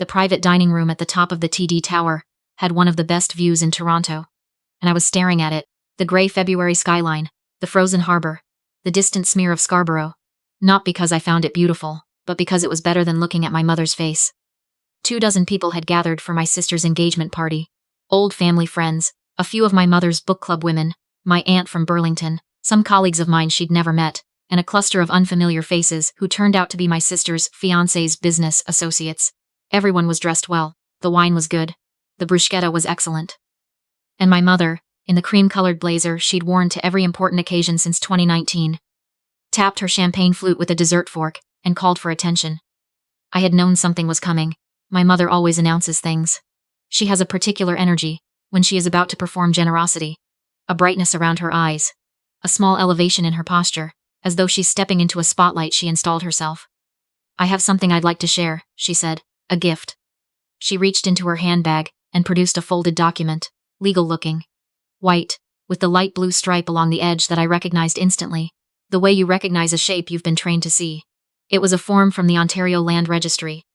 The private dining room at the top of the TD Tower had one of the best views in Toronto. And I was staring at it, the grey February skyline, the frozen harbour, the distant smear of Scarborough. Not because I found it beautiful, but because it was better than looking at my mother's face. 24 people had gathered for my sister's engagement party. Old family friends, a few of my mother's book club women, my aunt from Burlington, some colleagues of mine she'd never met, and a cluster of unfamiliar faces who turned out to be my sister's fiancé's business associates. Everyone was dressed well, the wine was good, the bruschetta was excellent. And my mother, in the cream-colored blazer she'd worn to every important occasion since 2019, tapped her champagne flute with a dessert fork and called for attention. I had known something was coming. My mother always announces things. She has a particular energy when she is about to perform generosity, a brightness around her eyes, a small elevation in her posture, as though she's stepping into a spotlight she installed herself. "I have something I'd like to share," she said, "a gift." She reached into her handbag and produced a folded document, legal-looking, white, with the light blue stripe along the edge that I recognized instantly, the way you recognize a shape you've been trained to see. It was a form from the Ontario Land Registry.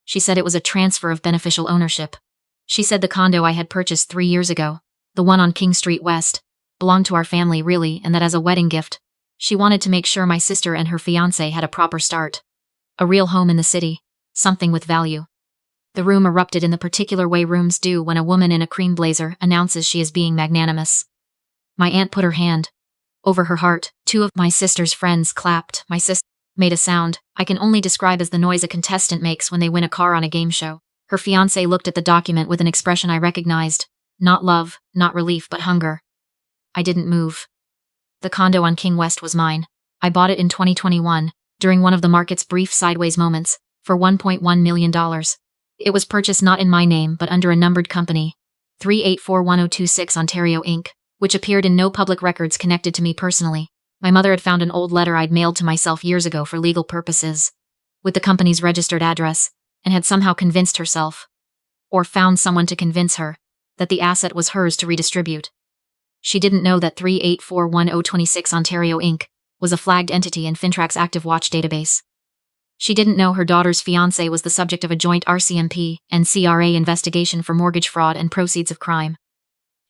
She said it was a transfer of beneficial ownership. She said the condo I had purchased 3 years ago, the one on King Street West, belonged to our family really, and that as a wedding gift, she wanted to make sure my sister and her fiancé had a proper start. A real home in the city, something with value. The room erupted in the particular way rooms do when a woman in a cream blazer announces she is being magnanimous. My aunt put her hand over her heart. 2 of my sister's friends clapped. My sister made a sound I can only describe as the noise a contestant makes when they win a car on a game show. Her fiancé looked at the document with an expression I recognized. Not love, not relief, but hunger. I didn't move. The condo on King West was mine. I bought it in 2021, during one of the market's brief sideways moments, for $1.1 million. It was purchased not in my name but under a numbered company, 3841026 Ontario Inc., which appeared in no public records connected to me personally. My mother had found an old letter I'd mailed to myself years ago for legal purposes, with the company's registered address, and had somehow convinced herself, or found someone to convince her, that the asset was hers to redistribute. She didn't know that 3841026 Ontario Inc. was a flagged entity in FINTRAC's Active Watch database. She didn't know her daughter's fiancé was the subject of a joint RCMP and CRA investigation for mortgage fraud and proceeds of crime.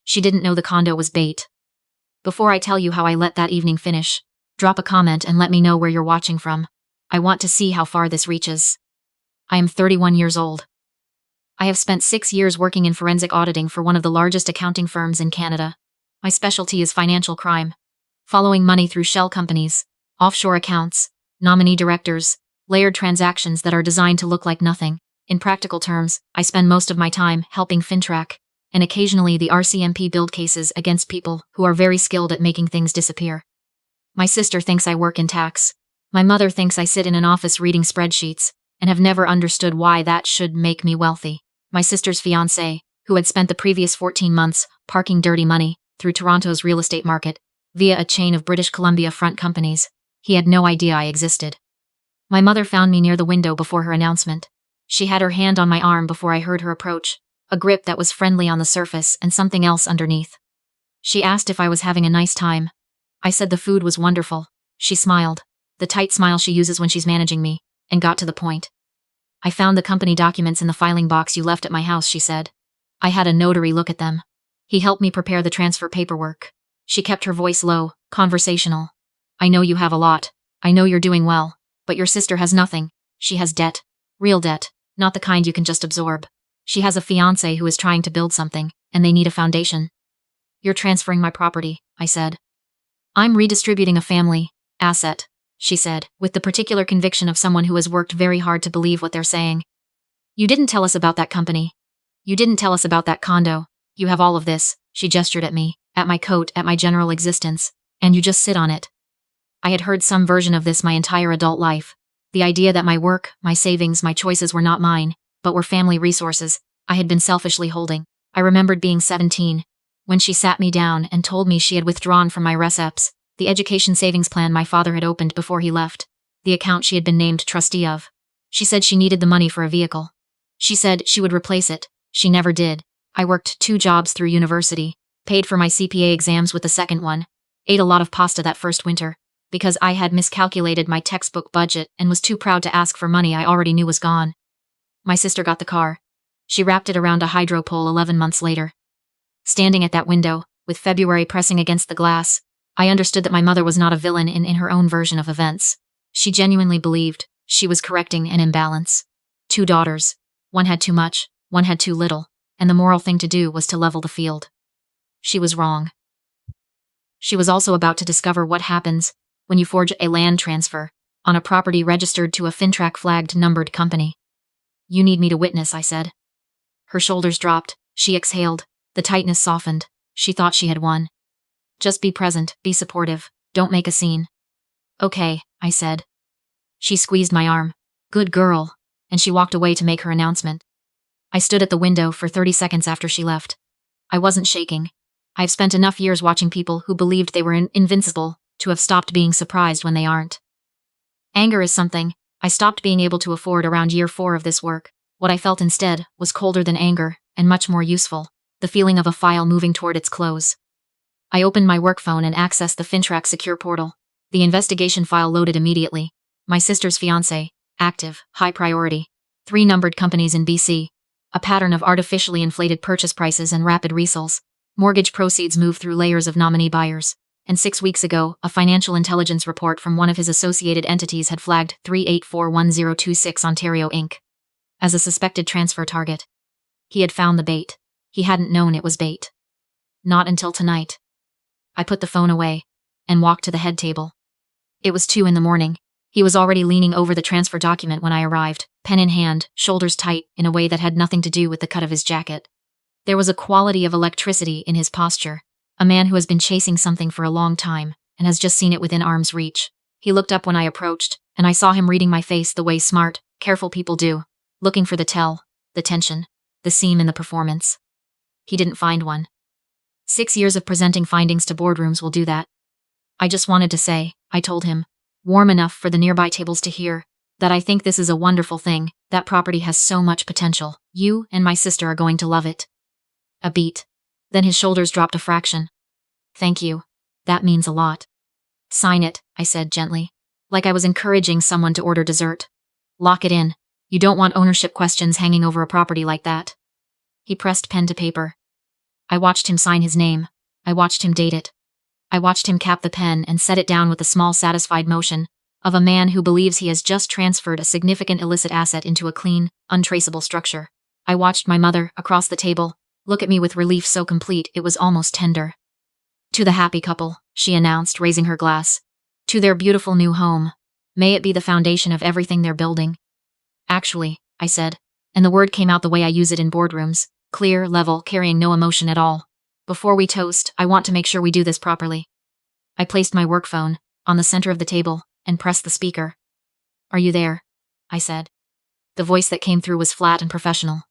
She didn't know the condo was bait. Before I tell you how I let that evening finish, drop a comment and let me know where you're watching from. I want to see how far this reaches. I am 31 years old. I have spent 6 years working in forensic auditing for one of the largest accounting firms in Canada. My specialty is financial crime, following money through shell companies, offshore accounts, nominee directors, layered transactions that are designed to look like nothing. In practical terms, I spend most of my time helping FINTRAC, and occasionally the RCMP build cases against people who are very skilled at making things disappear. My sister thinks I work in tax. My mother thinks I sit in an office reading spreadsheets, and have never understood why that should make me wealthy. My sister's fiancé, who had spent the previous 14 months parking dirty money through Toronto's real estate market via a chain of British Columbia front companies, he had no idea I existed. My mother found me near the window before her announcement. She had her hand on my arm before I heard her approach, a grip that was friendly on the surface and something else underneath. She asked if I was having a nice time. I said the food was wonderful. She smiled, the tight smile she uses when she's managing me, and got to the point. "I found the company documents in the filing box you left at my house," she said. I had a notary look at them. He helped me prepare the transfer paperwork. She kept her voice low, conversational. "I know you have a lot. I know you're doing well. But your sister has nothing. She has debt. Real debt. Not the kind you can just absorb. She has a fiancé who is trying to build something, and they need a foundation." "You're transferring my property," I said. "I'm redistributing a family asset," she said, with the particular conviction of someone who has worked very hard to believe what they're saying. "You didn't tell us about that company. You didn't tell us about that condo. You have all of this," she gestured at me, at my coat, at my general existence, "and you just sit on it." I had heard some version of this my entire adult life. The idea that my work, my savings, my choices were not mine, but were family resources I had been selfishly holding. I remembered being 17, when she sat me down and told me she had withdrawn from my RCMP, the education savings plan my father had opened before he left, the account she had been named trustee of. She said she needed the money for a vehicle. She said she would replace it. She never did. I worked 2 jobs through university, paid for my CPA exams with the second one, ate a lot of pasta that first winter, because I had miscalculated my textbook budget and was too proud to ask for money I already knew was gone. My sister got the car. She wrapped it around a hydro pole 11 months later. Standing at that window, with February pressing against the glass, I understood that my mother was not a villain in her own version of events. She genuinely believed she was correcting an imbalance. 2 daughters. One had too much, one had too little, and the moral thing to do was to level the field. She was wrong. She was also about to discover what happens when you forge a land transfer on a property registered to a FINTRAC-flagged numbered company. You need me to witness, I said. Her shoulders dropped, she exhaled, the tightness softened. She thought she had won. Just be present, be supportive, don't make a scene. Okay, I said. She squeezed my arm. Good girl, and she walked away to make her announcement. I stood at the window for 30 seconds after she left. I wasn't shaking. I've spent enough years watching people who believed they were invincible to have stopped being surprised when they aren't. Anger is something I stopped being able to afford around year 4 of this work. What I felt instead was colder than anger and much more useful, the feeling of a file moving toward its close. I opened my work phone and accessed the FINTRAC secure portal. The investigation file loaded immediately. My sister's fiancé, active, high priority. 3 numbered companies in BC. A pattern of artificially inflated purchase prices and rapid resales. Mortgage proceeds move through layers of nominee buyers. And 6 weeks ago, a financial intelligence report from one of his associated entities had flagged 3841026 Ontario Inc. as a suspected transfer target. He had found the bait. He hadn't known it was bait. Not until tonight. I put the phone away and walked to the head table. It was 2 a.m. He was already leaning over the transfer document when I arrived, pen in hand, shoulders tight in a way that had nothing to do with the cut of his jacket. There was a quality of electricity in his posture, a man who has been chasing something for a long time and has just seen it within arm's reach. He looked up when I approached, and I saw him reading my face the way smart, careful people do, looking for the tell, the tension, the seam in the performance. He didn't find one. 6 years of presenting findings to boardrooms will do that. I just wanted to say, I told him, warm enough for the nearby tables to hear, that I think this is a wonderful thing, that property has so much potential. You and my sister are going to love it. A beat. Then his shoulders dropped a fraction. Thank you. That means a lot. Sign it, I said gently, like I was encouraging someone to order dessert. Lock it in. You don't want ownership questions hanging over a property like that. He pressed pen to paper. I watched him sign his name. I watched him date it. I watched him cap the pen and set it down with the small satisfied motion of a man who believes he has just transferred a significant illicit asset into a clean, untraceable structure. I watched my mother, across the table, look at me with relief so complete it was almost tender. To the happy couple, she announced, raising her glass. To their beautiful new home. May it be the foundation of everything they're building. Actually, I said, and the word came out the way I use it in boardrooms, clear, level, carrying no emotion at all. Before we toast, I want to make sure we do this properly. I placed my work phone on the center of the table and pressed the speaker. Are you there? I said. The voice that came through was flat and professional.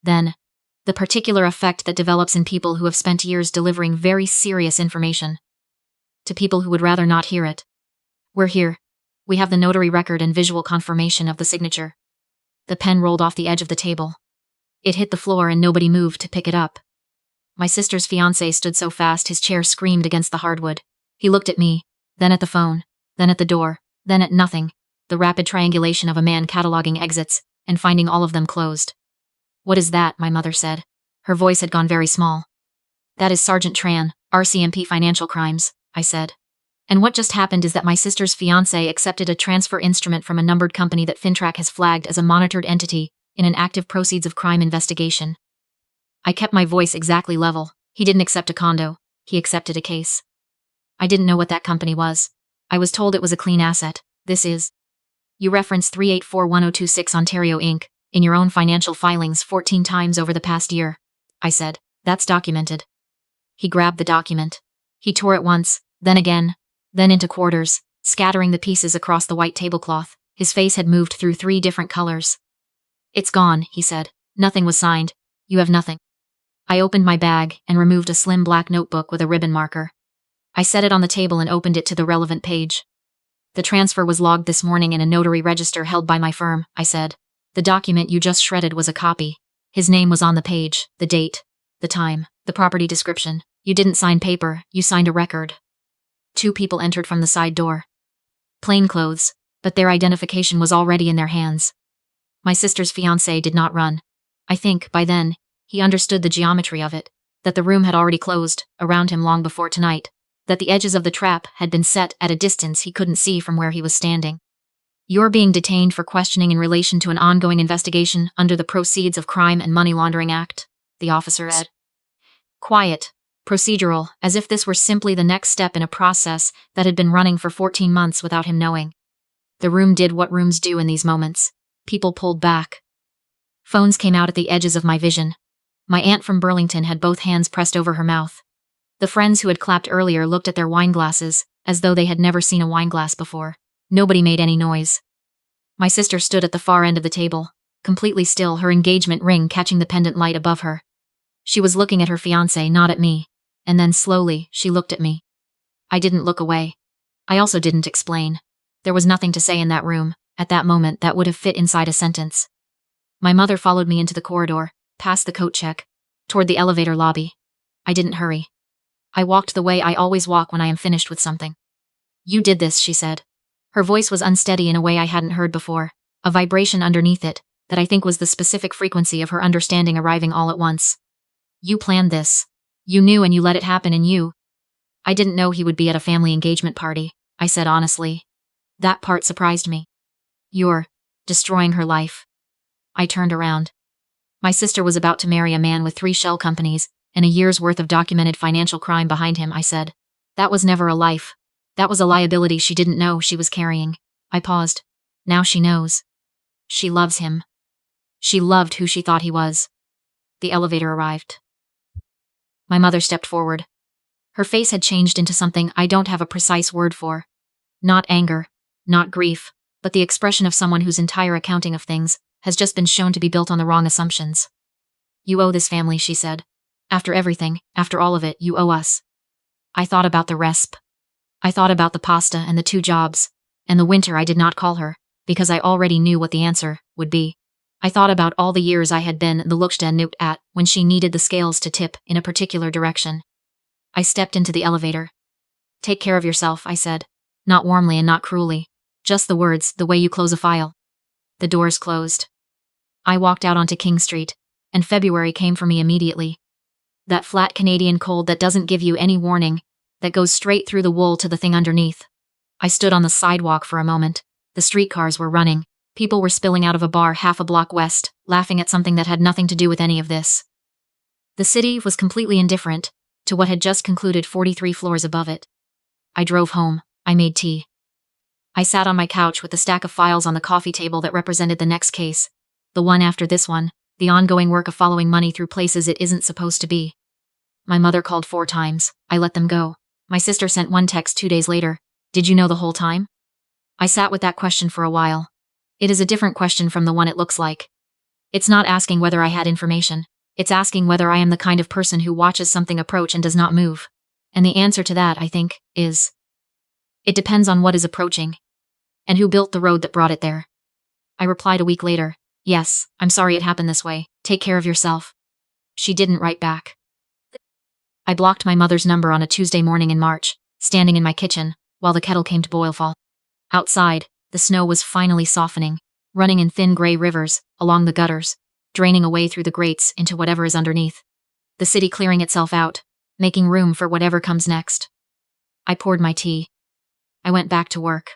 Then, the particular effect that develops in people who have spent years delivering very serious information to people who would rather not hear it. We're here. We have the notary record and visual confirmation of the signature. The pen rolled off the edge of the table. It hit the floor and nobody moved to pick it up. My sister's fiancé stood so fast his chair screamed against the hardwood. He looked at me, then at the phone, then at the door, then at nothing, the rapid triangulation of a man cataloging exits and finding all of them closed. What is that? My mother said. Her voice had gone very small. That is Sergeant Tran, RCMP Financial Crimes, I said. And what just happened is that my sister's fiancé accepted a transfer instrument from a numbered company that FINTRAC has flagged as a monitored entity in an active proceeds of crime investigation. I kept my voice exactly level. He didn't accept a condo. He accepted a case. I didn't know what that company was. I was told it was a clean asset. This is. You reference 3841026 Ontario Inc. in your own financial filings 14 times over the past year. I said, that's documented. He grabbed the document. He tore it once, then again, then into quarters, scattering the pieces across the white tablecloth. His face had moved through 3 different colors. It's gone, he said. Nothing was signed. You have nothing. I opened my bag and removed a slim black notebook with a ribbon marker. I set it on the table and opened it to the relevant page. The transfer was logged this morning in a notary register held by my firm, I said. The document you just shredded was a copy. His name was on the page, the date, the time, the property description. You didn't sign paper, you signed a record. 2 people entered from the side door. Plain clothes, but their identification was already in their hands. My sister's fiancé did not run. I think, by then, he understood the geometry of it, that the room had already closed around him long before tonight, that the edges of the trap had been set at a distance he couldn't see from where he was standing. You're being detained for questioning in relation to an ongoing investigation under the Proceeds of Crime and Money Laundering Act, the officer said. Quiet, procedural, as if this were simply the next step in a process that had been running for 14 months without him knowing. The room did what rooms do in these moments. People pulled back. Phones came out at the edges of my vision. My aunt from Burlington had both hands pressed over her mouth. The friends who had clapped earlier looked at their wine glasses, as though they had never seen a wine glass before. Nobody made any noise. My sister stood at the far end of the table, completely still, her engagement ring catching the pendant light above her. She was looking at her fiancé, not at me, and then slowly, she looked at me. I didn't look away. I also didn't explain. There was nothing to say in that room, at that moment, that would have fit inside a sentence. My mother followed me into the corridor, past the coat check, toward the elevator lobby. I didn't hurry. I walked the way I always walk when I am finished with something. You did this, she said. Her voice was unsteady in a way I hadn't heard before, a vibration underneath it, that I think was the specific frequency of her understanding arriving all at once. You planned this. You knew and you let it happen, and you... I didn't know he would be at a family engagement party, I said honestly. That part surprised me. You're destroying her life. I turned around. My sister was about to marry a man with 3 shell companies and a year's worth of documented financial crime behind him, I said. That was never a life. That was a liability she didn't know she was carrying. I paused. Now she knows. She loves him. She loved who she thought he was. The elevator arrived. My mother stepped forward. Her face had changed into something I don't have a precise word for. Not anger, not grief, but the expression of someone whose entire accounting of things has just been shown to be built on the wrong assumptions. You owe this family, she said. After everything, after all of it, you owe us. I thought about the resp. I thought about the pasta and the 2 jobs, and the winter I did not call her, because I already knew what the answer would be. I thought about all the years I had been the Lookständigt at when she needed the scales to tip in a particular direction. I stepped into the elevator. Take care of yourself, I said. Not warmly and not cruelly. Just the words, the way you close a file. The doors closed. I walked out onto King Street, and February came for me immediately. That flat Canadian cold that doesn't give you any warning, that goes straight through the wool to the thing underneath. I stood on the sidewalk for a moment. The streetcars were running. People were spilling out of a bar half a block west, laughing at something that had nothing to do with any of this. The city was completely indifferent to what had just concluded 43 floors above it. I drove home. I made tea. I sat on my couch with the stack of files on the coffee table that represented the next case, the one after this one, the ongoing work of following money through places it isn't supposed to be. My mother called 4 times. I let them go. My sister sent one text 2 days later. Did you know the whole time? I sat with that question for a while. It is a different question from the one it looks like. It's not asking whether I had information. It's asking whether I am the kind of person who watches something approach and does not move. And the answer to that, I think, is... It depends on what is approaching. And who built the road that brought it there. I replied a week later. Yes, I'm sorry it happened this way. Take care of yourself. She didn't write back. I blocked my mother's number on a Tuesday morning in March, standing in my kitchen, while the kettle came to boil. Outside, the snow was finally softening, running in thin gray rivers, along the gutters, draining away through the grates into whatever is underneath. The city clearing itself out, making room for whatever comes next. I poured my tea. I went back to work.